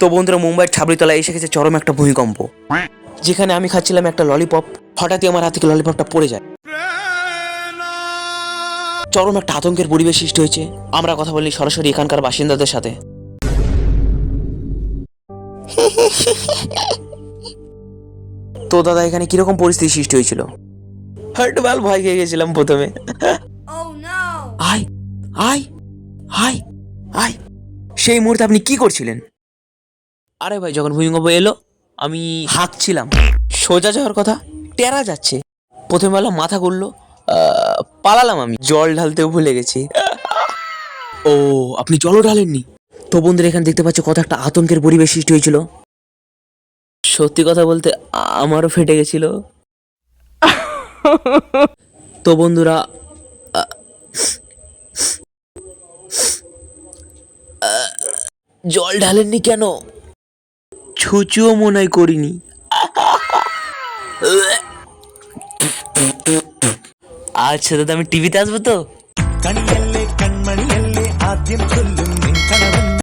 তো বন্ধুরা, মুম্বাইয়ের ছাবড়িতলায় এসে গেছে চরম একটা ভূমিকম্প। যেখানে আমি খাচ্ছিলাম একটা ললিপপ, হঠাৎই আমার হাত থেকে ললিপপটা পড়ে যায়। চরম একটা আতঙ্কের পরিবেশ সৃষ্টি হয়েছে। আমরা কথা বলি সরাসরি এখানকার বাসিন্দাদের সাথে। তো দাদা, এখানে কিরকম পরিস্থিতি সৃষ্টি হয়েছিল? হার্টবাল ভয় খেয়ে গেছিলাম প্রথমে। আয় আয় আয় আয়। সেই মুহূর্তে আপনি কি করছিলেন? আরে ভাই, যখন ভূমিকম্প এলো আমি হাঁকছিলাম। সোজা যাওয়ার কথা, টেরা যাচ্ছে। প্রথমে বললাম মাথা ঘুরলো, পালালাম। আমি জল ঢালতেও ভুলে গেছি। ও, আপনি জলও ঢালেননি? তো বন্ধুরা, এখানে দেখতে পাচ্ছ কত একটা আতঙ্কের পরিবেশ সৃষ্টি হয়েছিল। সত্যি কথা বলতে আমারও ফেটে গেছিল। তো বন্ধুরা, জল ঢালেননি কেন? ছুঁচুও মনে হয় করিনি। আচ্ছা দাদা, আমি টিভিতে আসবো তো?